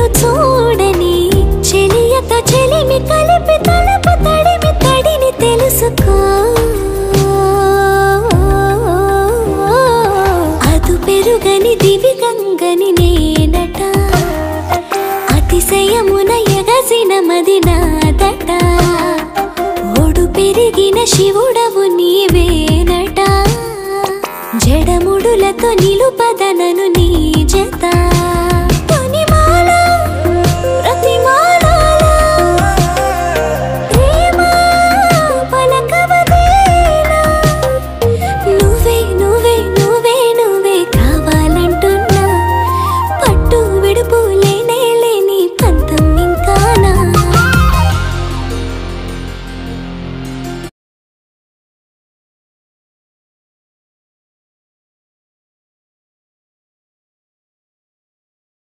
నిన్ను చూడని చెలియతో చెలిమి కలిపి తలపు తడిమి తడిని తెలుసుకో అదు పెరుగని దివి గంగని నేనట అతిశయమున ఎగసిన మది నాదట ఒడు పెరిగిన శివుడవు నీవేనట జడముడులతో నిలుపదనను నీ జత